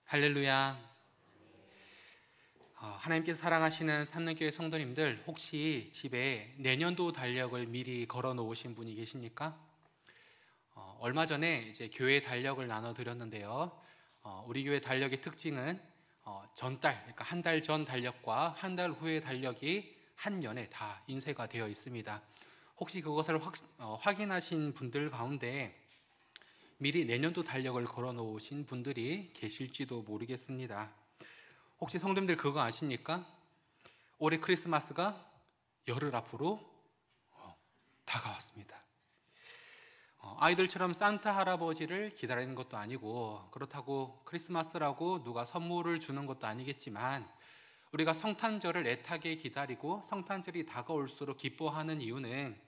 할렐루야. 하나님께서 사랑하시는 삼능교회 성도님들, 혹시 집에 내년도 달력을 미리 걸어 놓으신 분이 계십니까? 얼마 전에 이제 교회 달력을 나눠 드렸는데요. 우리 교회 달력의 특징은 전달, 그러니까 한 달 전 달력과 한 달 후의 달력이 한 년에 다 인쇄가 되어 있습니다. 혹시 그것을 확인하신 분들 가운데 미리 내년도 달력을 걸어 놓으신 분들이 계실지도 모르겠습니다. 혹시 성도님들 그거 아십니까? 올해 크리스마스가 열흘 앞으로 다가왔습니다. 아이들처럼 산타 할아버지를 기다리는 것도 아니고, 그렇다고 크리스마스라고 누가 선물을 주는 것도 아니겠지만, 우리가 성탄절을 애타게 기다리고 성탄절이 다가올수록 기뻐하는 이유는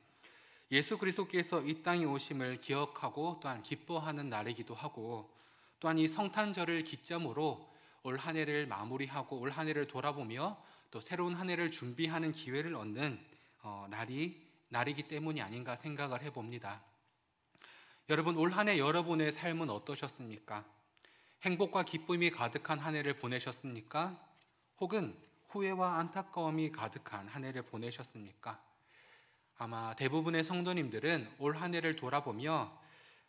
예수 그리스도께서 이 땅에 오심을 기억하고 또한 기뻐하는 날이기도 하고, 또한 이 성탄절을 기점으로 올 한 해를 마무리하고 올 한 해를 돌아보며 또 새로운 한 해를 준비하는 기회를 얻는 날이기 때문이 아닌가 생각을 해봅니다. 여러분, 올 한 해 여러분의 삶은 어떠셨습니까? 행복과 기쁨이 가득한 한 해를 보내셨습니까? 혹은 후회와 안타까움이 가득한 한 해를 보내셨습니까? 아마 대부분의 성도님들은 올 한 해를 돌아보며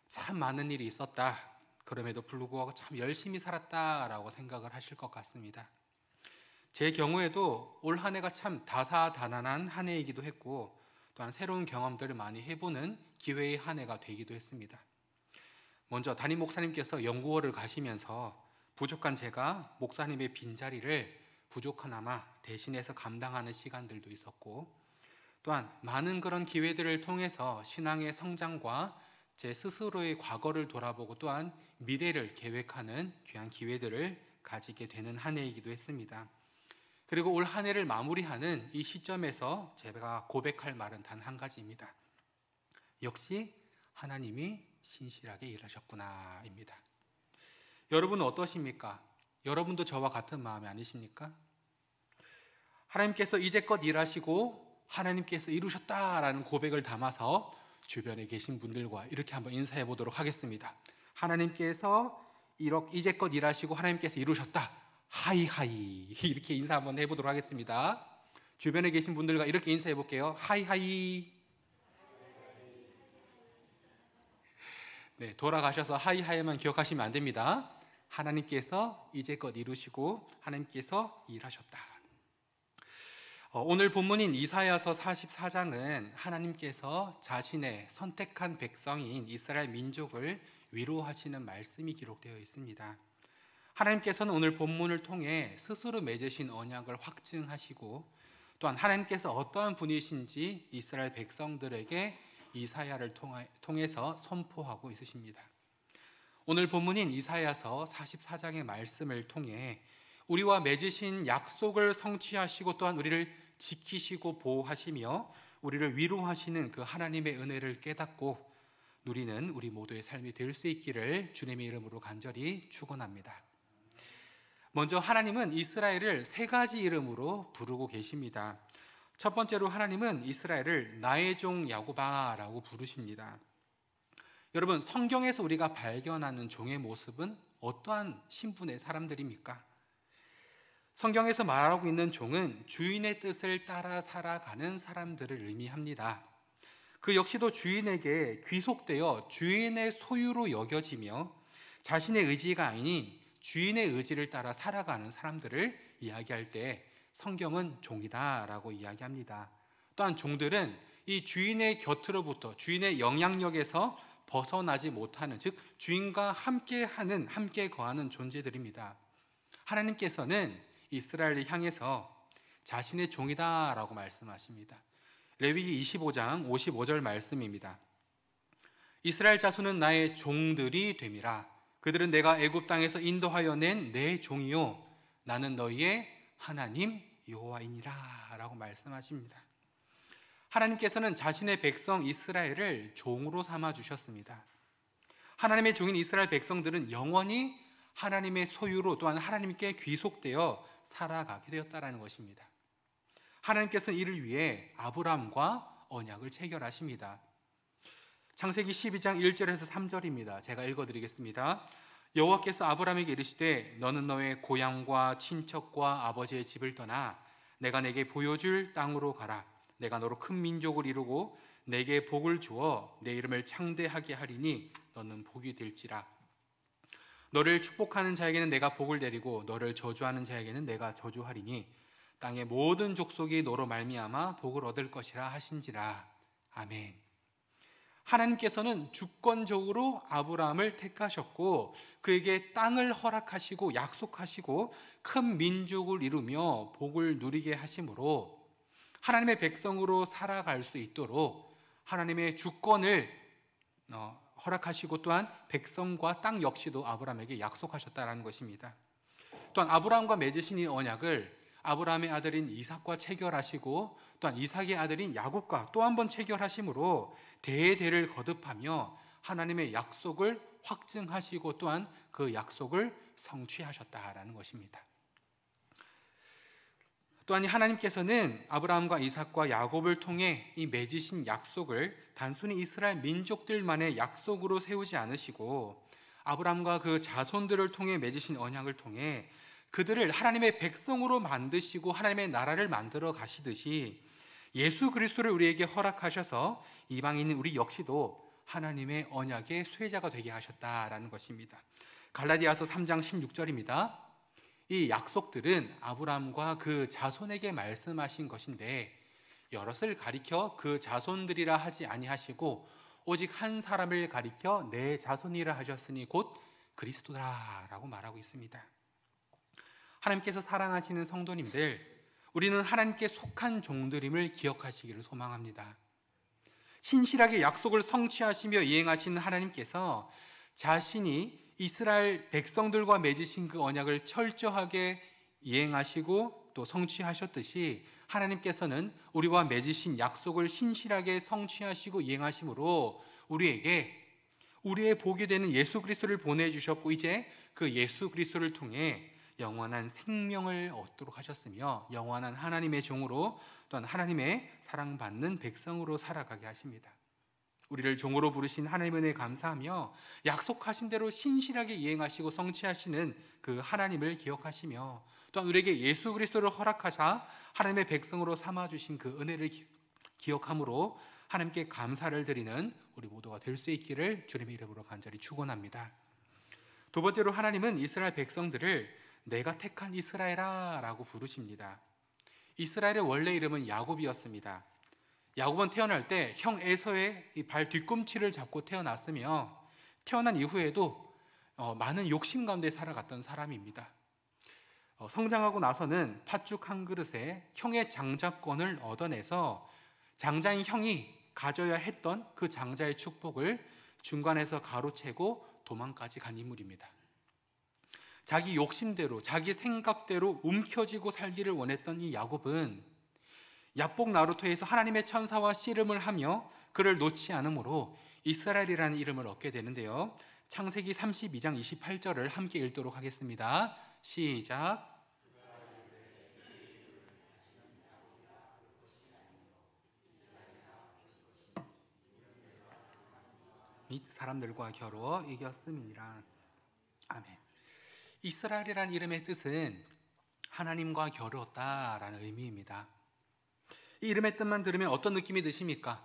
참 많은 일이 있었다, 그럼에도 불구하고 참 열심히 살았다라고 생각을 하실 것 같습니다. 제 경우에도 올 한 해가 참 다사다난한 한 해이기도 했고, 또한 새로운 경험들을 많이 해보는 기회의 한 해가 되기도 했습니다. 먼저 담임 목사님께서 연구원을 가시면서 부족한 제가 목사님의 빈자리를 부족하나마 대신해서 감당하는 시간들도 있었고, 또한 많은 그런 기회들을 통해서 신앙의 성장과 제 스스로의 과거를 돌아보고 또한 미래를 계획하는 귀한 기회들을 가지게 되는 한 해이기도 했습니다. 그리고 올 한 해를 마무리하는 이 시점에서 제가 고백할 말은 단 한 가지입니다. 역시 하나님이 신실하게 일하셨구나 입니다. 여러분은 어떠십니까? 여러분도 저와 같은 마음이 아니십니까? 하나님께서 이제껏 일하시고 하나님께서 이루셨다라는 고백을 담아서 주변에 계신 분들과 이렇게 한번 인사해 보도록 하겠습니다. 하나님께서 이제껏 일하시고 하나님께서 이루셨다, 하이하이, 이렇게 인사 한번 해보도록 하겠습니다. 주변에 계신 분들과 이렇게 인사해 볼게요. 하이하이. 네, 돌아가셔서 하이하이만 기억하시면 안 됩니다. 하나님께서 이제껏 이루시고 하나님께서 일하셨다. 오늘 본문인 이사야서 44장은 하나님께서 자신의 선택한 백성인 이스라엘 민족을 위로하시는 말씀이 기록되어 있습니다. 하나님께서는 오늘 본문을 통해 스스로 맺으신 언약을 확증하시고, 또한 하나님께서 어떠한 분이신지 이스라엘 백성들에게 이사야를 통해서 선포하고 있으십니다. 오늘 본문인 이사야서 44장의 말씀을 통해 우리와 맺으신 약속을 성취하시고 또한 우리를 지키시고 보호하시며 우리를 위로하시는 그 하나님의 은혜를 깨닫고 누리는 우리 모두의 삶이 될 수 있기를 주님의 이름으로 간절히 축원합니다. 먼저 하나님은 이스라엘을 세 가지 이름으로 부르고 계십니다. 첫 번째로 하나님은 이스라엘을 나의 종 야곱아라고 부르십니다. 여러분, 성경에서 우리가 발견하는 종의 모습은 어떠한 신분의 사람들입니까? 성경에서 말하고 있는 종은 주인의 뜻을 따라 살아가는 사람들을 의미합니다. 그 역시도 주인에게 귀속되어 주인의 소유로 여겨지며 자신의 의지가 아닌 주인의 의지를 따라 살아가는 사람들을 이야기할 때 성경은 종이다라고 이야기합니다. 또한 종들은 이 주인의 곁으로부터 주인의 영향력에서 벗어나지 못하는, 즉 주인과 함께 거하는 존재들입니다. 하나님께서는 이스라엘을 향해서 자신의 종이다라고 말씀하십니다. 레위기 25장 55절 말씀입니다. 이스라엘 자손은 나의 종들이 됨이라. 그들은 내가 애굽 땅에서 인도하여 낸 내 종이요 나는 너희의 하나님 여호와이니라 라고 말씀하십니다. 하나님께서는 자신의 백성 이스라엘을 종으로 삼아 주셨습니다. 하나님의 종인 이스라엘 백성들은 영원히 하나님의 소유로 또한 하나님께 귀속되어 살아가게 되었다는 것입니다. 하나님께서는 이를 위해 아브라함과 언약을 체결하십니다. 창세기 12장 1절에서 3절입니다. 제가 읽어드리겠습니다. 여호와께서 아브라함에게 이르시되 너는 너의 고향과 친척과 아버지의 집을 떠나 내가 내게 보여줄 땅으로 가라. 내가 너로 큰 민족을 이루고 내게 복을 주어 내 이름을 창대하게 하리니 너는 복이 될지라. 너를 축복하는 자에게는 내가 복을 내리고 너를 저주하는 자에게는 내가 저주하리니 땅의 모든 족속이 너로 말미암아 복을 얻을 것이라 하신지라. 아멘. 하나님께서는 주권적으로 아브라함을 택하셨고 그에게 땅을 허락하시고 약속하시고 큰 민족을 이루며 복을 누리게 하심으로 하나님의 백성으로 살아갈 수 있도록 하나님의 주권을 허락하시고 또한 백성과 땅 역시도 아브라함에게 약속하셨다라는 것입니다. 또한 아브라함과 맺으신 이 언약을 아브라함의 아들인 이삭과 체결하시고 또한 이삭의 아들인 야곱과 또 한 번 체결하심으로 대대를 거듭하며 하나님의 약속을 확증하시고 또한 그 약속을 성취하셨다라는 것입니다. 또한 하나님께서는 아브라함과 이삭과 야곱을 통해 이 맺으신 약속을 단순히 이스라엘 민족들만의 약속으로 세우지 않으시고 아브라함과 그 자손들을 통해 맺으신 언약을 통해 그들을 하나님의 백성으로 만드시고 하나님의 나라를 만들어 가시듯이 예수 그리스도를 우리에게 허락하셔서 이방인인 우리 역시도 하나님의 언약의 수혜자가 되게 하셨다라는 것입니다. 갈라디아서 3장 16절입니다. 이 약속들은 아브라함과 그 자손에게 말씀하신 것인데 여럿을 가리켜 그 자손들이라 하지 아니하시고 오직 한 사람을 가리켜 내 자손이라 하셨으니 곧 그리스도라라고 말하고 있습니다. 하나님께서 사랑하시는 성도님들, 우리는 하나님께 속한 종들임을 기억하시기를 소망합니다. 신실하게 약속을 성취하시며 이행하시는 하나님께서 자신이 이스라엘 백성들과 맺으신 그 언약을 철저하게 이행하시고 또 성취하셨듯이 하나님께서는 우리와 맺으신 약속을 신실하게 성취하시고 이행하심으로 우리에게 우리의 복이 되는 예수 그리스도를 보내주셨고 이제 그 예수 그리스도를 통해 영원한 생명을 얻도록 하셨으며 영원한 하나님의 종으로 또한 하나님의 사랑받는 백성으로 살아가게 하십니다. 우리를 종으로 부르신 하나님의 은혜에 감사하며 약속하신 대로 신실하게 이행하시고 성취하시는 그 하나님을 기억하시며 또한 우리에게 예수 그리스도를 허락하사 하나님의 백성으로 삼아주신 그 은혜를 기억함으로 하나님께 감사를 드리는 우리 모두가 될 수 있기를 주님의 이름으로 간절히 축원합니다. 두 번째로 하나님은 이스라엘 백성들을 내가 택한 이스라엘아 라고 부르십니다. 이스라엘의 원래 이름은 야곱이었습니다. 야곱은 태어날 때 형 에서의 발 뒤꿈치를 잡고 태어났으며 태어난 이후에도 많은 욕심 가운데 살아갔던 사람입니다. 성장하고 나서는 팥죽 한 그릇에 형의 장자권을 얻어내서 장자인 형이 가져야 했던 그 장자의 축복을 중간에서 가로채고 도망까지 간 인물입니다. 자기 욕심대로 자기 생각대로 움켜쥐고 살기를 원했던 이 야곱은 야복 나루토에서 하나님의 천사와 씨름을 하며 그를 놓지 않으므로 이스라엘이라는 이름을 얻게 되는데요. 창세기 32장 28절을 함께 읽도록 하겠습니다. 시작. 및 사람들과 겨루어 이겼음이니라. 아멘. 이스라엘이라는 이름의 뜻은 하나님과 겨루었다라는 의미입니다. 이 이름의 뜻만 들으면 어떤 느낌이 드십니까?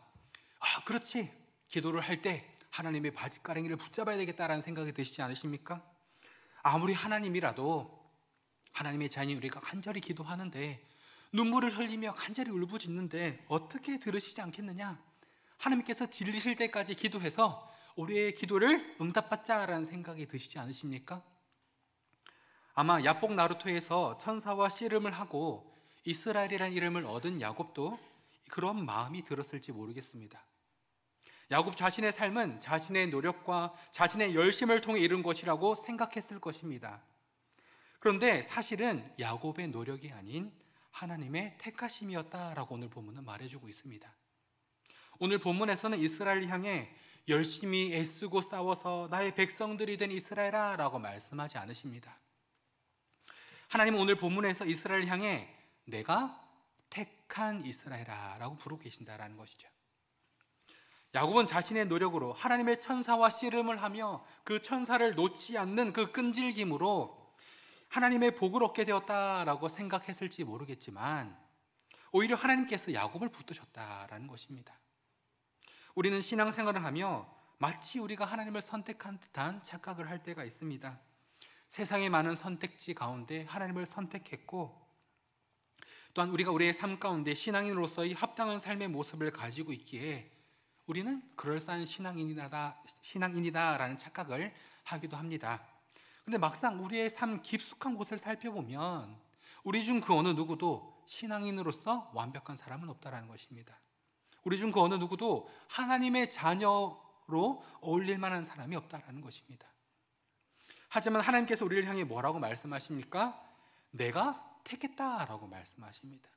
그렇지. 기도를 할 때 하나님의 바짓가랑이를 붙잡아야 되겠다라는 생각이 드시지 않으십니까? 아무리 하나님이라도 하나님의 자녀인 우리가 간절히 기도하는데 눈물을 흘리며 간절히 울부짖는데 어떻게 들으시지 않겠느냐? 하나님께서 질리실 때까지 기도해서 우리의 기도를 응답받자라는 생각이 드시지 않으십니까? 아마 야복 나루토에서 천사와 씨름을 하고 이스라엘이라는 이름을 얻은 야곱도 그런 마음이 들었을지 모르겠습니다. 야곱 자신의 삶은 자신의 노력과 자신의 열심을 통해 이룬 것이라고 생각했을 것입니다. 그런데 사실은 야곱의 노력이 아닌 하나님의 택하심이었다라고 오늘 본문은 말해주고 있습니다. 오늘 본문에서는 이스라엘을 향해 열심히 애쓰고 싸워서 나의 백성들이 된 이스라엘아 라고 말씀하지 않으십니다. 하나님은 오늘 본문에서 이스라엘을 향해 내가 택한 이스라엘아 라고 부르고 계신다라는 것이죠. 야곱은 자신의 노력으로 하나님의 천사와 씨름을 하며 그 천사를 놓지 않는 그 끈질김으로 하나님의 복을 얻게 되었다라고 생각했을지 모르겠지만 오히려 하나님께서 야곱을 붙드셨다라는 것입니다. 우리는 신앙생활을 하며 마치 우리가 하나님을 선택한 듯한 착각을 할 때가 있습니다. 세상의 많은 선택지 가운데 하나님을 선택했고, 또한 우리가 우리의 삶 가운데 신앙인으로서의 합당한 삶의 모습을 가지고 있기에 우리는 그럴싸한 신앙인이다라는 착각을 하기도 합니다. 그런데 막상 우리의 삶 깊숙한 곳을 살펴보면 우리 중 그 어느 누구도 신앙인으로서 완벽한 사람은 없다라는 것입니다. 우리 중 그 어느 누구도 하나님의 자녀로 어울릴 만한 사람이 없다라는 것입니다. 하지만 하나님께서 우리를 향해 뭐라고 말씀하십니까? 내가 택했다라고 말씀하십니다.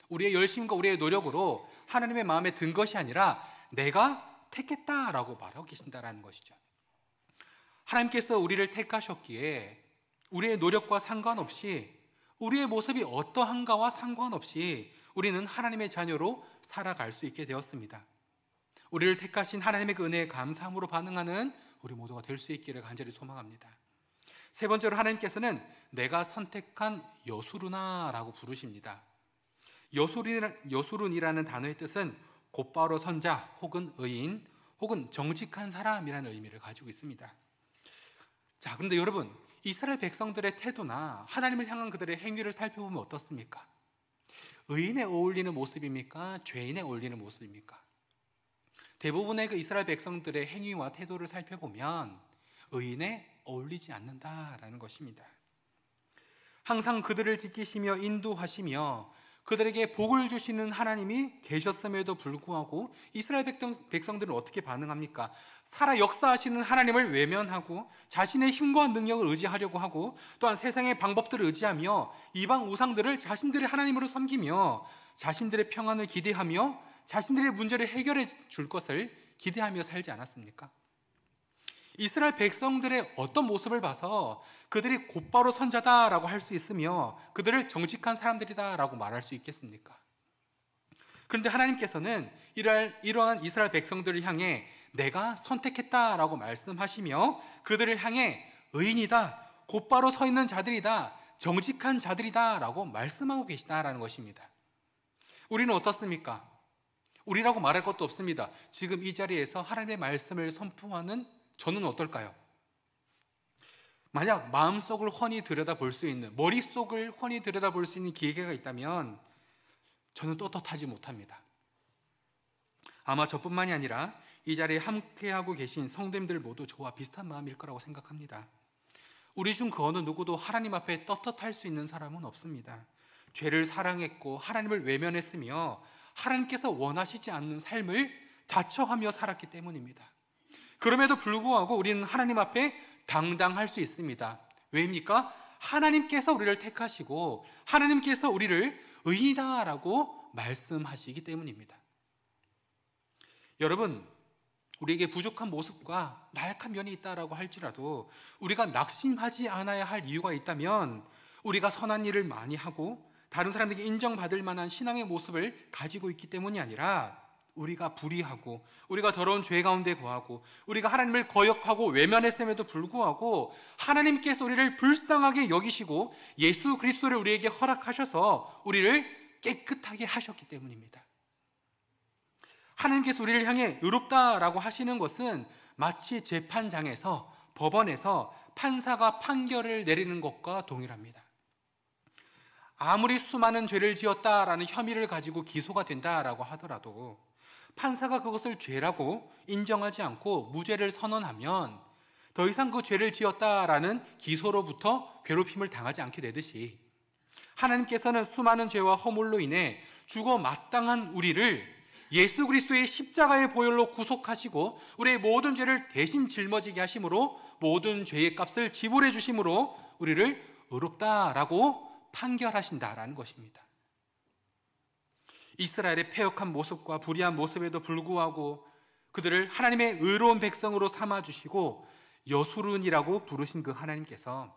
우리의 열심과 우리의 노력으로 하나님의 마음에 든 것이 아니라 내가 택했다라고 말하고 계신다라는 것이죠. 하나님께서 우리를 택하셨기에 우리의 노력과 상관없이, 우리의 모습이 어떠한가와 상관없이 우리는 하나님의 자녀로 살아갈 수 있게 되었습니다. 우리를 택하신 하나님의 그 은혜에 감사함으로 반응하는 우리 모두가 될 수 있기를 간절히 소망합니다. 세 번째로 하나님께서는 내가 선택한 여수르나라고 부르십니다. 여수른이라는 단어의 뜻은 곧바로 선자 혹은 의인 혹은 정직한 사람이라는 의미를 가지고 있습니다. 자, 그런데 여러분, 이스라엘 백성들의 태도나 하나님을 향한 그들의 행위를 살펴보면 어떻습니까? 의인에 어울리는 모습입니까? 죄인에 어울리는 모습입니까? 대부분의 그 이스라엘 백성들의 행위와 태도를 살펴보면 의인에 어울리지 않는다라는 것입니다. 항상 그들을 지키시며 인도하시며 그들에게 복을 주시는 하나님이 계셨음에도 불구하고 이스라엘 백성들은 어떻게 반응합니까? 살아 역사하시는 하나님을 외면하고 자신의 힘과 능력을 의지하려고 하고, 또한 세상의 방법들을 의지하며 이방 우상들을 자신들의 하나님으로 섬기며 자신들의 평안을 기대하며 자신들의 문제를 해결해 줄 것을 기대하며 살지 않았습니까? 이스라엘 백성들의 어떤 모습을 봐서 그들이 곧바로 선자다라고 할 수 있으며 그들을 정직한 사람들이다라고 말할 수 있겠습니까? 그런데 하나님께서는 이러한 이스라엘 백성들을 향해 내가 선택했다라고 말씀하시며 그들을 향해 의인이다, 곧바로 서 있는 자들이다, 정직한 자들이다라고 말씀하고 계시다라는 것입니다. 우리는 어떻습니까? 우리라고 말할 것도 없습니다. 지금 이 자리에서 하나님의 말씀을 선포하는 저는 어떨까요? 만약 마음속을 훤히 들여다볼 수 있는, 머릿속을 훤히 들여다볼 수 있는 기회가 있다면 저는 떳떳하지 못합니다. 아마 저뿐만이 아니라 이 자리에 함께하고 계신 성도님들 모두 저와 비슷한 마음일 거라고 생각합니다. 우리 중 그 어느 누구도 하나님 앞에 떳떳할 수 있는 사람은 없습니다. 죄를 사랑했고 하나님을 외면했으며 하나님께서 원하시지 않는 삶을 자처하며 살았기 때문입니다. 그럼에도 불구하고 우리는 하나님 앞에 당당할 수 있습니다. 왜입니까? 하나님께서 우리를 택하시고 하나님께서 우리를 의인이다라고 말씀하시기 때문입니다. 여러분, 우리에게 부족한 모습과 나약한 면이 있다라고 할지라도 우리가 낙심하지 않아야 할 이유가 있다면 우리가 선한 일을 많이 하고 다른 사람들에게 인정받을 만한 신앙의 모습을 가지고 있기 때문이 아니라 우리가 불의하고 우리가 더러운 죄 가운데 거하고 우리가 하나님을 거역하고 외면했음에도 불구하고 하나님께서 우리를 불쌍하게 여기시고 예수 그리스도를 우리에게 허락하셔서 우리를 깨끗하게 하셨기 때문입니다. 하나님께서 우리를 향해 의롭다라고 하시는 것은 마치 재판장에서, 법원에서 판사가 판결을 내리는 것과 동일합니다. 아무리 수많은 죄를 지었다라는 혐의를 가지고 기소가 된다라고 하더라도 판사가 그것을 죄라고 인정하지 않고 무죄를 선언하면 더 이상 그 죄를 지었다라는 기소로부터 괴롭힘을 당하지 않게 되듯이 하나님께서는 수많은 죄와 허물로 인해 죽어 마땅한 우리를 예수 그리스도의 십자가의 보혈로 구속하시고 우리의 모든 죄를 대신 짊어지게 하심으로 모든 죄의 값을 지불해 주심으로 우리를 의롭다라고 판결하신다라는 것입니다. 이스라엘의 패역한 모습과 불의한 모습에도 불구하고 그들을 하나님의 의로운 백성으로 삼아주시고 여수른이라고 부르신 그 하나님께서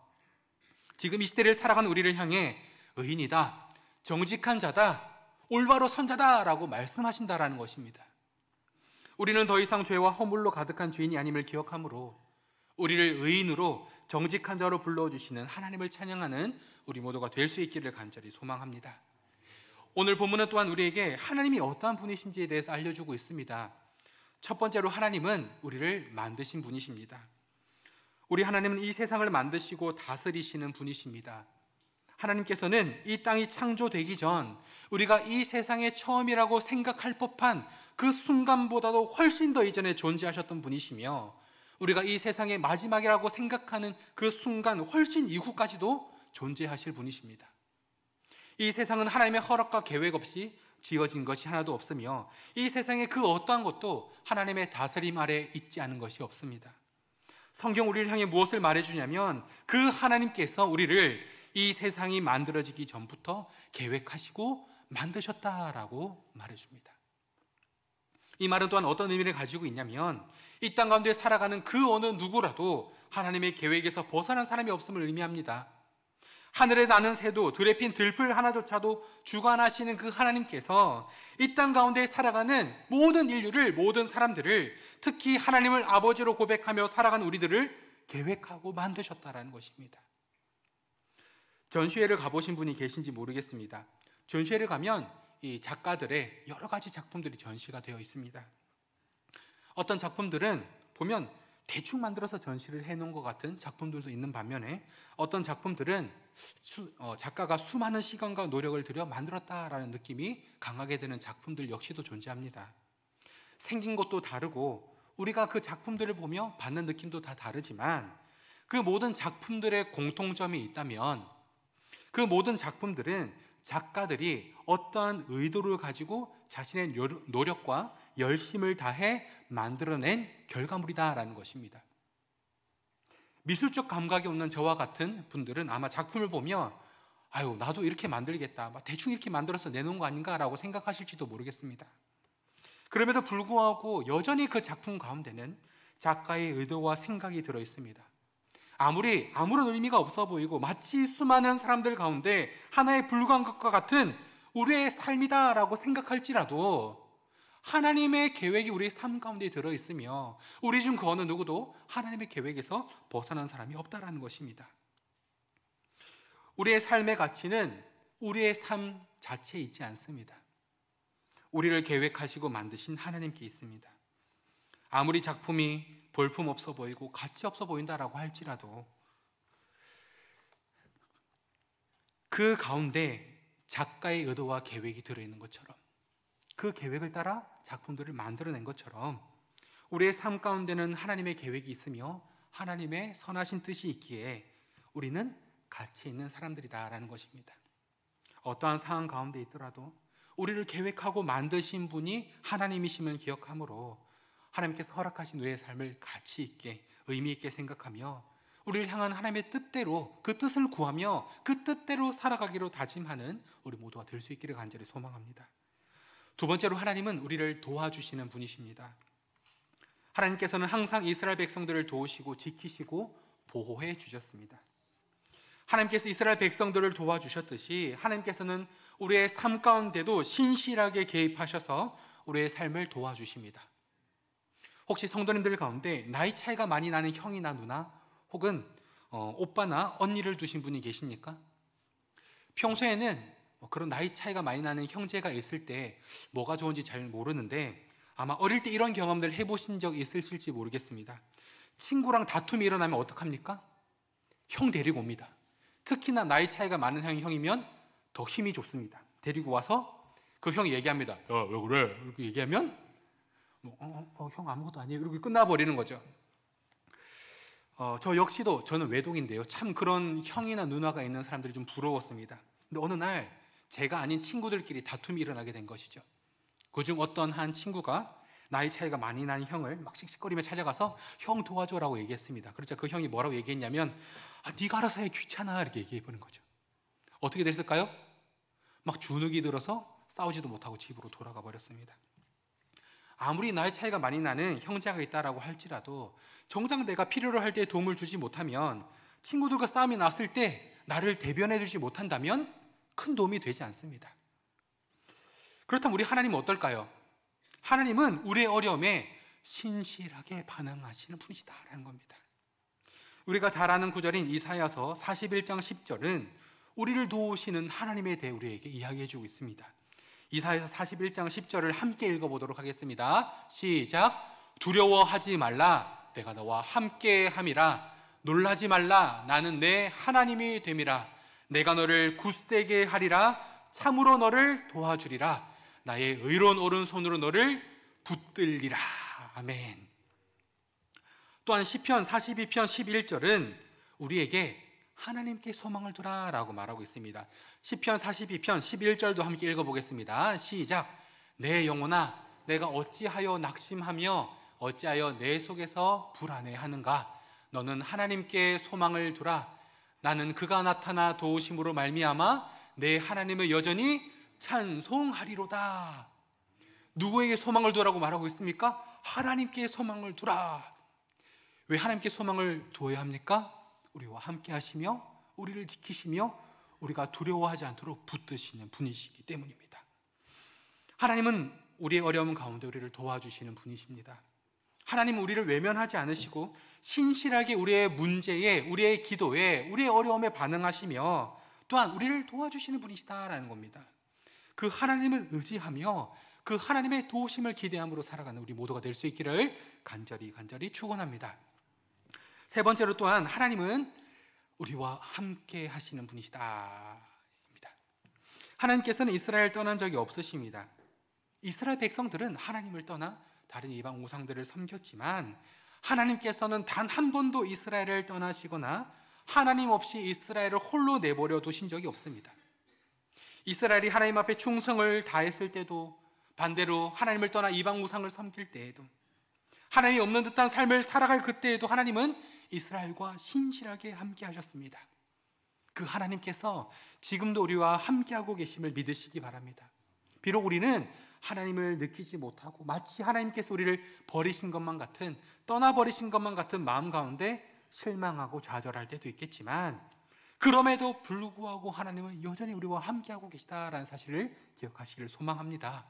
지금 이 시대를 살아가는 우리를 향해 의인이다, 정직한 자다, 올바로 선자다라고 말씀하신다라는 것입니다. 우리는 더 이상 죄와 허물로 가득한 죄인이 아님을 기억하므로 우리를 의인으로 정직한 자로 불러주시는 하나님을 찬양하는 우리 모두가 될 수 있기를 간절히 소망합니다. 오늘 본문은 또한 우리에게 하나님이 어떠한 분이신지에 대해서 알려주고 있습니다. 첫 번째로 하나님은 우리를 만드신 분이십니다. 우리 하나님은 이 세상을 만드시고 다스리시는 분이십니다. 하나님께서는 이 땅이 창조되기 전 우리가 이 세상의 처음이라고 생각할 법한 그 순간보다도 훨씬 더 이전에 존재하셨던 분이시며, 우리가 이 세상의 마지막이라고 생각하는 그 순간 훨씬 이후까지도 존재하실 분이십니다. 이 세상은 하나님의 허락과 계획 없이 지어진 것이 하나도 없으며, 이 세상의 그 어떠한 것도 하나님의 다스림 아래 있지 않은 것이 없습니다. 성경 우리를 향해 무엇을 말해주냐면, 그 하나님께서 우리를 이 세상이 만들어지기 전부터 계획하시고 만드셨다라고 말해줍니다. 이 말은 또한 어떤 의미를 가지고 있냐면, 이 땅 가운데 살아가는 그 어느 누구라도 하나님의 계획에서 벗어난 사람이 없음을 의미합니다. 하늘에 나는 새도 들에 핀 들풀 하나조차도 주관하시는 그 하나님께서 이 땅 가운데 살아가는 모든 인류를, 모든 사람들을, 특히 하나님을 아버지로 고백하며 살아가는 우리들을 계획하고 만드셨다라는 것입니다. 전시회를 가보신 분이 계신지 모르겠습니다. 전시회를 가면 이 작가들의 여러 가지 작품들이 전시가 되어 있습니다. 어떤 작품들은 보면 대충 만들어서 전시를 해놓은 것 같은 작품들도 있는 반면에, 어떤 작품들은 작가가 수많은 시간과 노력을 들여 만들었다라는 느낌이 강하게 드는 작품들 역시도 존재합니다. 생긴 것도 다르고 우리가 그 작품들을 보며 받는 느낌도 다 다르지만, 그 모든 작품들의 공통점이 있다면 그 모든 작품들은 작가들이 어떠한 의도를 가지고 자신의 노력과 열심을 다해 만들어낸 결과물이다라는 것입니다. 미술적 감각이 없는 저와 같은 분들은 아마 작품을 보며 아유, 나도 이렇게 만들겠다, 대충 이렇게 만들어서 내놓은 거 아닌가라고 생각하실지도 모르겠습니다. 그럼에도 불구하고 여전히 그 작품 가운데는 작가의 의도와 생각이 들어 있습니다. 아무런 의미가 없어 보이고 마치 수많은 사람들 가운데 하나에 불과한 것과 같은 우리의 삶이다라고 생각할지라도, 하나님의 계획이 우리의 삶 가운데 들어있으며 우리 중 그 어느 누구도 하나님의 계획에서 벗어난 사람이 없다라는 것입니다. 우리의 삶의 가치는 우리의 삶 자체에 있지 않습니다. 우리를 계획하시고 만드신 하나님께 있습니다. 아무리 작품이 볼품없어 보이고 가치 없어 보인다라고 할지라도 그 가운데 작가의 의도와 계획이 들어있는 것처럼, 그 계획을 따라 작품들을 만들어낸 것처럼 우리의 삶 가운데는 하나님의 계획이 있으며 하나님의 선하신 뜻이 있기에 우리는 가치 있는 사람들이다라는 것입니다. 어떠한 상황 가운데 있더라도 우리를 계획하고 만드신 분이 하나님이심을 기억하므로 하나님께서 허락하신 우리의 삶을 가치 있게, 의미 있게 생각하며 우리를 향한 하나님의 뜻대로, 그 뜻을 구하며 그 뜻대로 살아가기로 다짐하는 우리 모두가 될 수 있기를 간절히 소망합니다. 두 번째로, 하나님은 우리를 도와주시는 분이십니다. 하나님께서는 항상 이스라엘 백성들을 도우시고 지키시고 보호해 주셨습니다. 하나님께서 이스라엘 백성들을 도와주셨듯이 하나님께서는 우리의 삶 가운데도 신실하게 개입하셔서 우리의 삶을 도와주십니다. 혹시 성도님들 가운데 나이 차이가 많이 나는 형이나 누나 혹은 오빠나 언니를 두신 분이 계십니까? 평소에는 그런 나이 차이가 많이 나는 형제가 있을 때 뭐가 좋은지 잘 모르는데, 아마 어릴 때 이런 경험들 해보신 적 있으실지 모르겠습니다. 친구랑 다툼이 일어나면 어떡합니까? 형 데리고 옵니다. 특히나 나이 차이가 많은 형이면 더 힘이 좋습니다. 데리고 와서 그 형이 얘기합니다. 야, 왜 그래? 이렇게 얘기하면 형 아무것도 아니에요. 이렇게 끝나버리는 거죠. 저 역시도, 저는 외동인데요, 참 그런 형이나 누나가 있는 사람들이 좀 부러웠습니다. 근데 어느 날 제가 아닌 친구들끼리 다툼이 일어나게 된 것이죠. 그중 어떤 한 친구가 나이 차이가 많이 나는 형을 막 씩씩거리며 찾아가서 형 도와줘라고 얘기했습니다. 그러자 그 형이 뭐라고 얘기했냐면, 네가 알아서 해, 귀찮아, 이렇게 얘기해보는 거죠. 어떻게 됐을까요? 막 주눅이 들어서 싸우지도 못하고 집으로 돌아가 버렸습니다. 아무리 나이 차이가 많이 나는 형제가 있다라고 할지라도 정작 내가 필요로 할 때 도움을 주지 못하면, 친구들과 싸움이 났을 때 나를 대변해 주지 못한다면 큰 도움이 되지 않습니다. 그렇다면 우리 하나님은 어떨까요? 하나님은 우리의 어려움에 신실하게 반응하시는 분이시다라는 겁니다. 우리가 잘 아는 구절인 이사야서 41장 10절은 우리를 도우시는 하나님에 대해 우리에게 이야기해 주고 있습니다. 이사야서 41장 10절을 함께 읽어보도록 하겠습니다. 시작. 두려워하지 말라. 내가 너와 함께 함이라. 놀라지 말라. 나는 내 하나님이 됨이라. 내가 너를 굳세게 하리라. 참으로 너를 도와주리라. 나의 의로운 오른손으로 너를 붙들리라. 아멘. 또한 시편 42편 11절은 우리에게 하나님께 소망을 두라라고 말하고 있습니다. 시편 42편 11절도 함께 읽어보겠습니다. 시작. 내 영혼아, 내가 어찌하여 낙심하며 어찌하여 내 속에서 불안해하는가? 너는 하나님께 소망을 두라. 나는 그가 나타나 도우심으로 말미암아 내 하나님을 여전히 찬송하리로다. 누구에게 소망을 두라고 말하고 있습니까? 하나님께 소망을 두라. 왜 하나님께 소망을 두어야 합니까? 우리와 함께 하시며 우리를 지키시며 우리가 두려워하지 않도록 붙드시는 분이시기 때문입니다. 하나님은 우리의 어려움 가운데 우리를 도와주시는 분이십니다. 하나님은 우리를 외면하지 않으시고 신실하게 우리의 문제에, 우리의 기도에, 우리의 어려움에 반응하시며 또한 우리를 도와주시는 분이시다라는 겁니다. 그 하나님을 의지하며 그 하나님의 도우심을 기대함으로 살아가는 우리 모두가 될 수 있기를 간절히 축원합니다. 세 번째로 또한 하나님은 우리와 함께 하시는 분이시다. 하나님께서는 이스라엘을 떠난 적이 없으십니다. 이스라엘 백성들은 하나님을 떠나 다른 이방 우상들을 섬겼지만 하나님께서는 단 한 번도 이스라엘을 떠나시거나 하나님 없이 이스라엘을 홀로 내버려 두신 적이 없습니다. 이스라엘이 하나님 앞에 충성을 다했을 때도, 반대로 하나님을 떠나 이방 우상을 섬길 때에도, 하나님이 없는 듯한 삶을 살아갈 그때에도 하나님은 이스라엘과 신실하게 함께 하셨습니다. 그 하나님께서 지금도 우리와 함께하고 계심을 믿으시기 바랍니다. 비록 우리는 하나님을 느끼지 못하고 마치 하나님께서 우리를 버리신 것만 같은, 떠나버리신 것만 같은 마음 가운데 실망하고 좌절할 때도 있겠지만 그럼에도 불구하고 하나님은 여전히 우리와 함께하고 계시다라는 사실을 기억하시기를 소망합니다.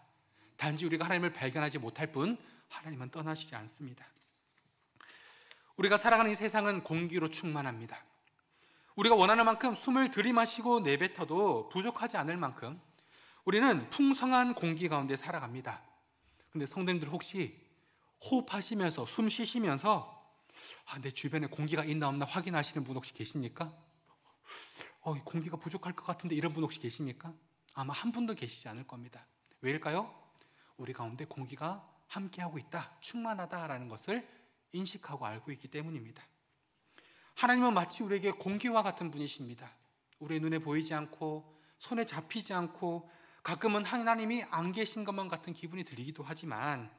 단지 우리가 하나님을 발견하지 못할 뿐 하나님은 떠나시지 않습니다. 우리가 살아가는 이 세상은 공기로 충만합니다. 우리가 원하는 만큼 숨을 들이마시고 내뱉어도 부족하지 않을 만큼 우리는 풍성한 공기 가운데 살아갑니다. 근데 성도님들 혹시 호흡하시면서 숨 쉬시면서 내 주변에 공기가 있나 없나 확인하시는 분 혹시 계십니까? 공기가 부족할 것 같은데 이런 분 혹시 계십니까? 아마 한 분도 계시지 않을 겁니다. 왜일까요? 우리 가운데 공기가 함께하고 있다, 충만하다라는 것을 인식하고 알고 있기 때문입니다. 하나님은 마치 우리에게 공기와 같은 분이십니다. 우리의 눈에 보이지 않고 손에 잡히지 않고 가끔은 하나님이 안 계신 것만 같은 기분이 들리기도 하지만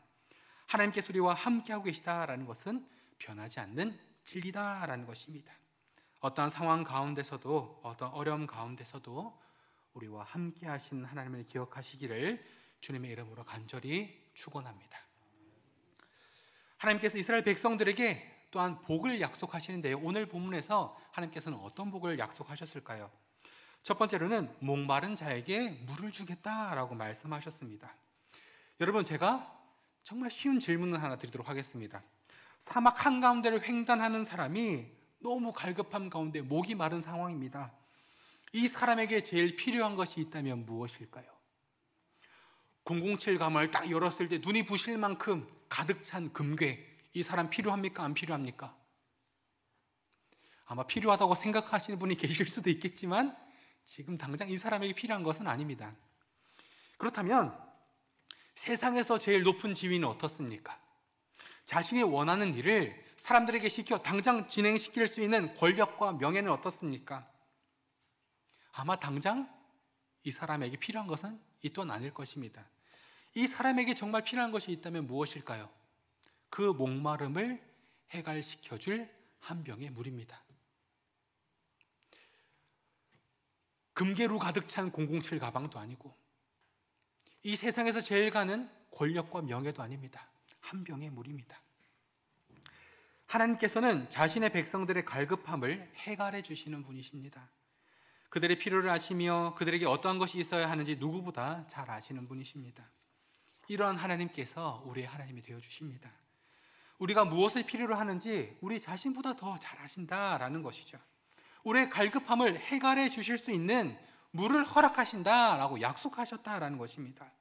하나님께서 우리와 함께하고 계시다라는 것은 변하지 않는 진리다라는 것입니다. 어떠한 상황 가운데서도, 어떤 어려움 가운데서도 우리와 함께 하신 하나님을 기억하시기를 주님의 이름으로 간절히 축원합니다. 하나님께서 이스라엘 백성들에게 또한 복을 약속하시는데요, 오늘 본문에서 하나님께서는 어떤 복을 약속하셨을까요? 첫 번째로는 목마른 자에게 물을 주겠다라고 말씀하셨습니다. 여러분, 제가 정말 쉬운 질문을 하나 드리도록 하겠습니다. 사막 한가운데를 횡단하는 사람이 너무 갈급함 가운데 목이 마른 상황입니다. 이 사람에게 제일 필요한 것이 있다면 무엇일까요? 007 가마를 딱 열었을 때 눈이 부실 만큼 가득 찬 금괴, 이 사람 필요합니까? 안 필요합니까? 아마 필요하다고 생각하시는 분이 계실 수도 있겠지만 지금 당장 이 사람에게 필요한 것은 아닙니다. 그렇다면 세상에서 제일 높은 지위는 어떻습니까? 자신이 원하는 일을 사람들에게 시켜 당장 진행시킬 수 있는 권력과 명예는 어떻습니까? 아마 당장 이 사람에게 필요한 것은 이 또한 아닐 것입니다. 이 사람에게 정말 필요한 것이 있다면 무엇일까요? 그 목마름을 해갈시켜줄 한 병의 물입니다. 금괴로 가득 찬 007 가방도 아니고 이 세상에서 제일 가는 권력과 명예도 아닙니다. 한 병의 물입니다. 하나님께서는 자신의 백성들의 갈급함을 해갈해 주시는 분이십니다. 그들의 필요를 아시며 그들에게 어떠한 것이 있어야 하는지 누구보다 잘 아시는 분이십니다. 이러한 하나님께서 우리의 하나님이 되어주십니다. 우리가 무엇을 필요로 하는지 우리 자신보다 더 잘 아신다라는 것이죠. 우리의 갈급함을 해결해 주실 수 있는 물을 허락하신다라고 약속하셨다라는 것입니다.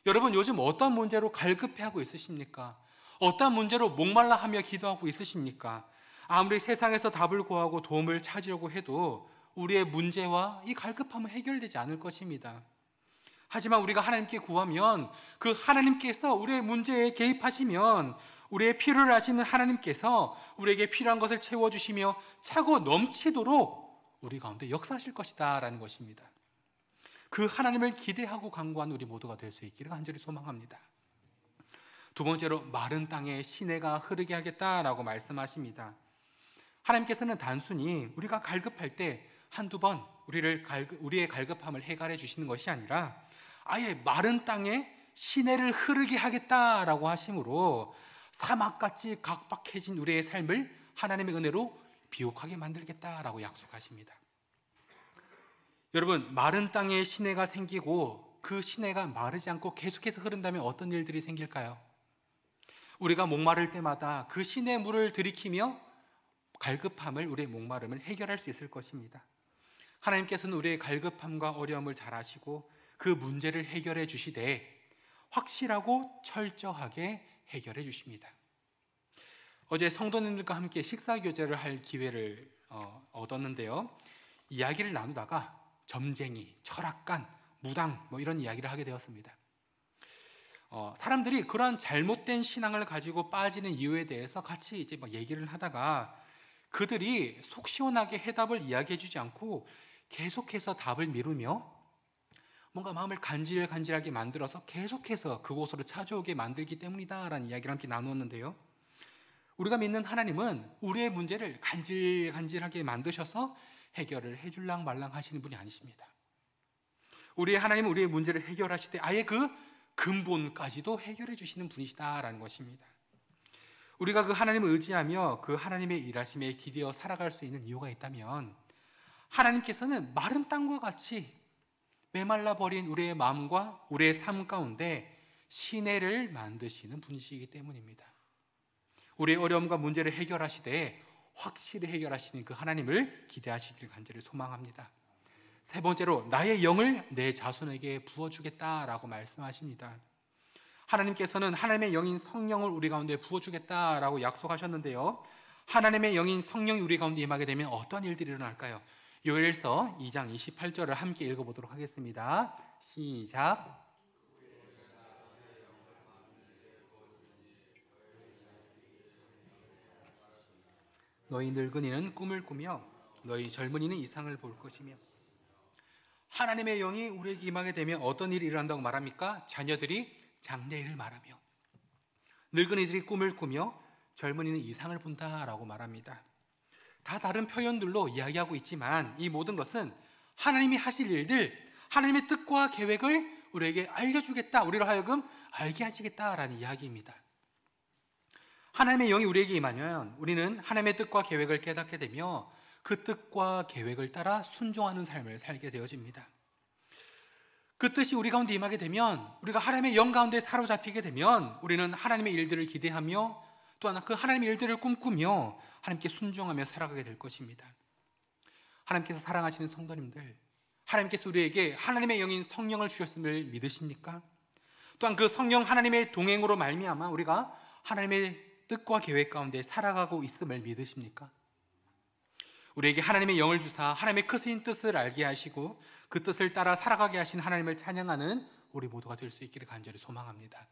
여러분, 요즘 어떤 문제로 갈급해하고 있으십니까? 어떤 문제로 목말라 하며 기도하고 있으십니까? 아무리 세상에서 답을 구하고 도움을 찾으려고 해도 우리의 문제와 이 갈급함은 해결되지 않을 것입니다. 하지만 우리가 하나님께 구하면 그 하나님께서 우리의 문제에 개입하시면 우리의 필요를 아시는 하나님께서 우리에게 필요한 것을 채워주시며 차고 넘치도록 우리 가운데 역사하실 것이다 라는 것입니다. 그 하나님을 기대하고 간구한 우리 모두가 될 수 있기를 간절히 소망합니다. 두 번째로 마른 땅에 시내가 흐르게 하겠다라고 말씀하십니다. 하나님께서는 단순히 우리가 갈급할 때 한두 번 우리의 갈급함을 해결해 주시는 것이 아니라 아예 마른 땅에 시내를 흐르게 하겠다라고 하심으로 사막같이 각박해진 우리의 삶을 하나님의 은혜로 비옥하게 만들겠다라고 약속하십니다. 여러분, 마른 땅에 시내가 생기고 그 시내가 마르지 않고 계속해서 흐른다면 어떤 일들이 생길까요? 우리가 목마를 때마다 그 시내 물을 들이키며 갈급함을, 우리의 목마름을 해결할 수 있을 것입니다. 하나님께서는 우리의 갈급함과 어려움을 잘 아시고 그 문제를 해결해 주시되 확실하고 철저하게 해결해 주십니다. 어제 성도님들과 함께 식사교제를 할 기회를 얻었는데요. 이야기를 나누다가 점쟁이, 철학관, 무당 이런 이야기를 하게 되었습니다. 사람들이 그런 잘못된 신앙을 가지고 빠지는 이유에 대해서 같이 이제 얘기를 하다가 그들이 속 시원하게 해답을 이야기해 주지 않고 계속해서 답을 미루며 뭔가 마음을 간질간질하게 만들어서 계속해서 그곳으로 찾아오게 만들기 때문이다라는 이야기를 함께 나누었는데요. 우리가 믿는 하나님은 우리의 문제를 간질간질하게 만드셔서 해결을 해줄랑 말랑 하시는 분이 아니십니다. 우리의 하나님은 우리의 문제를 해결하실 때 아예 그 근본까지도 해결해 주시는 분이시다라는 것입니다. 우리가 그 하나님을 의지하며 그 하나님의 일하심에 기대어 살아갈 수 있는 이유가 있다면 하나님께서는 마른 땅과 같이 메말라 버린 우리의 마음과 우리의 삶 가운데 시내를 만드시는 분이시기 때문입니다. 우리의 어려움과 문제를 해결하시되 확실히 해결하시는 그 하나님을 기대하시길 간절히 소망합니다. 세 번째로 나의 영을 내 자손에게 부어주겠다라고 말씀하십니다. 하나님께서는 하나님의 영인 성령을 우리 가운데 부어주겠다라고 약속하셨는데요. 하나님의 영인 성령이 우리 가운데 임하게 되면 어떤 일들이 일어날까요? 요엘서 2장 28절을 함께 읽어보도록 하겠습니다. 시작. 너희 늙은이는 꿈을 꾸며 너희 젊은이는 이상을 볼 것이며. 하나님의 영이 우리에게 임하게 되면 어떤 일이 일어난다고 말합니까? 자녀들이 장래일을 말하며, 늙은이들이 꿈을 꾸며 젊은이는 이상을 본다라고 말합니다. 다 다른 표현들로 이야기하고 있지만 이 모든 것은 하나님이 하실 일들, 하나님의 뜻과 계획을 우리에게 알려주겠다, 우리로 하여금 알게 하시겠다라는 이야기입니다. 하나님의 영이 우리에게 임하면 우리는 하나님의 뜻과 계획을 깨닫게 되며 그 뜻과 계획을 따라 순종하는 삶을 살게 되어집니다. 그 뜻이 우리 가운데 임하게 되면, 우리가 하나님의 영 가운데 사로잡히게 되면 우리는 하나님의 일들을 기대하며 또한 그 하나님의 일들을 꿈꾸며 하나님께 순종하며 살아가게 될 것입니다. 하나님께서 사랑하시는 성도님들, 하나님께서 우리에게 하나님의 영인 성령을 주셨음을 믿으십니까? 또한 그 성령 하나님의 동행으로 말미암아 우리가 하나님의 뜻과 계획 가운데 살아가고 있음을 믿으십니까? 우리에게 하나님의 영을 주사 하나님의 크신 뜻을 알게 하시고 그 뜻을 따라 살아가게 하신 하나님을 찬양하는 우리 모두가 될 수 있기를 간절히 소망합니다.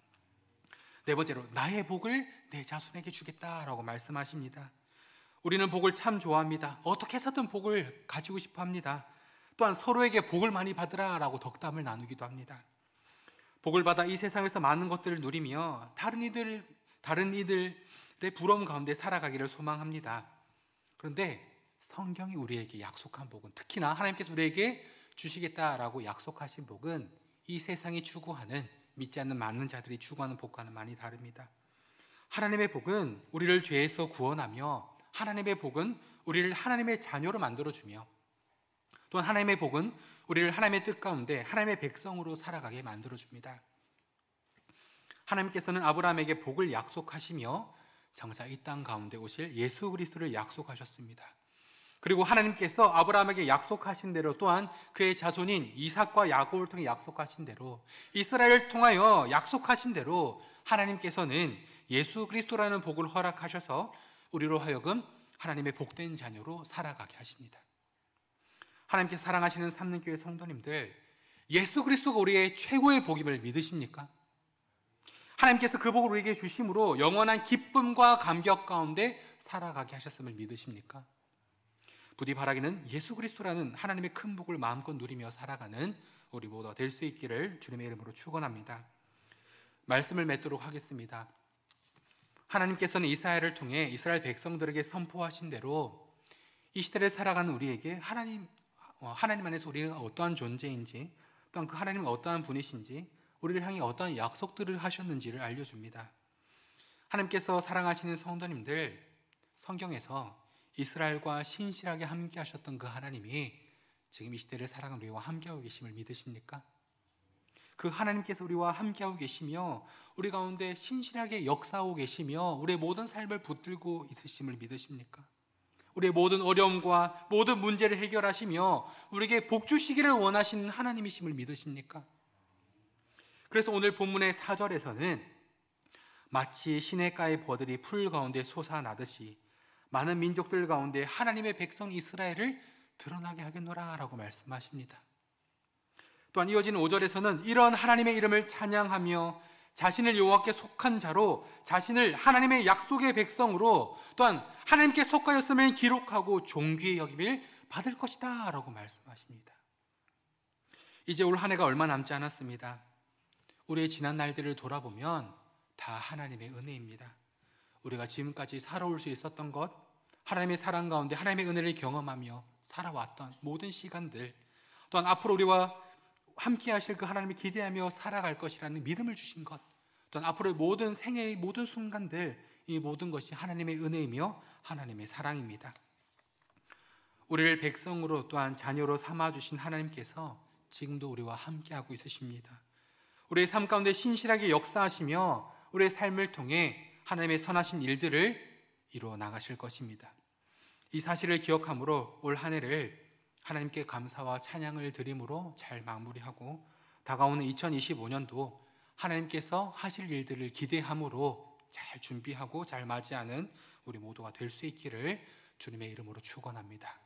네 번째로 나의 복을 내 자손에게 주겠다라고 말씀하십니다. 우리는 복을 참 좋아합니다. 어떻게 해서든 복을 가지고 싶어 합니다. 또한 서로에게 복을 많이 받으라라고 덕담을 나누기도 합니다. 복을 받아 이 세상에서 많은 것들을 누리며 다른 이들의 부러움 가운데 살아가기를 소망합니다. 그런데 성경이 우리에게 약속한 복은, 특히나 하나님께서 우리에게 주시겠다라고 약속하신 복은 이 세상이 추구하는, 믿지 않는 많은 자들이 추구하는 복과는 많이 다릅니다. 하나님의 복은 우리를 죄에서 구원하며, 하나님의 복은 우리를 하나님의 자녀로 만들어주며, 또한 하나님의 복은 우리를 하나님의 뜻 가운데 하나님의 백성으로 살아가게 만들어줍니다. 하나님께서는 아브라함에게 복을 약속하시며 정작 이 땅 가운데 오실 예수 그리스도를 약속하셨습니다. 그리고 하나님께서 아브라함에게 약속하신 대로 또한 그의 자손인 이삭과 야곱을 통해 약속하신 대로 이스라엘을 통하여 약속하신 대로 하나님께서는 예수 그리스도라는 복을 허락하셔서 우리로 하여금 하나님의 복된 자녀로 살아가게 하십니다. 하나님께서 사랑하시는 삼능교회 성도님들, 예수 그리스도가 우리의 최고의 복임을 믿으십니까? 하나님께서 그 복을 우리에게 주심으로 영원한 기쁨과 감격 가운데 살아가게 하셨음을 믿으십니까? 부디 바라기는 예수 그리스도라는 하나님의 큰 복을 마음껏 누리며 살아가는 우리 모두가 될 수 있기를 주님의 이름으로 축원합니다. 말씀을 맺도록 하겠습니다. 하나님께서는 이사야를 통해 이스라엘 백성들에게 선포하신 대로 이 시대를 살아가는 우리에게 하나님 안에서 우리가 어떠한 존재인지, 또한 그 하나님은 어떠한 분이신지, 우리를 향해 어떠한 약속들을 하셨는지를 알려줍니다. 하나님께서 사랑하시는 성도님들, 성경에서 이스라엘과 신실하게 함께 하셨던 그 하나님이 지금 이 시대를 살아가는 우리와 함께하고 계심을 믿으십니까? 그 하나님께서 우리와 함께하고 계시며 우리 가운데 신실하게 역사하고 계시며 우리의 모든 삶을 붙들고 있으심을 믿으십니까? 우리의 모든 어려움과 모든 문제를 해결하시며 우리에게 복 주시기를 원하시는 하나님이심을 믿으십니까? 그래서 오늘 본문의 4절에서는 마치 시냇가의 버들이 풀 가운데 솟아나듯이 많은 민족들 가운데 하나님의 백성 이스라엘을 드러나게 하겠노라 라고 말씀하십니다. 또한 이어지는 5절에서는 이런 하나님의 이름을 찬양하며 자신을 여호와께 속한 자로, 자신을 하나님의 약속의 백성으로, 또한 하나님께 속하였음을 기록하고 존귀의 여김을 받을 것이다 라고 말씀하십니다. 이제 올 한 해가 얼마 남지 않았습니다. 우리의 지난 날들을 돌아보면 다 하나님의 은혜입니다. 우리가 지금까지 살아올 수 있었던 것, 하나님의 사랑 가운데 하나님의 은혜를 경험하며 살아왔던 모든 시간들, 또한 앞으로 우리와 함께 하실 그 하나님을 기대하며 살아갈 것이라는 믿음을 주신 것, 또한 앞으로의 모든 생애의 모든 순간들, 이 모든 것이 하나님의 은혜이며 하나님의 사랑입니다. 우리를 백성으로 또한 자녀로 삼아주신 하나님께서 지금도 우리와 함께하고 있으십니다. 우리의 삶 가운데 신실하게 역사하시며 우리의 삶을 통해 하나님의 선하신 일들을 이루어 나가실 것입니다. 이 사실을 기억함으로 올 한 해를 하나님께 감사와 찬양을 드림으로 잘 마무리하고 다가오는 2025년도 하나님께서 하실 일들을 기대함으로 잘 준비하고 잘 맞이하는 우리 모두가 될 수 있기를 주님의 이름으로 축원합니다.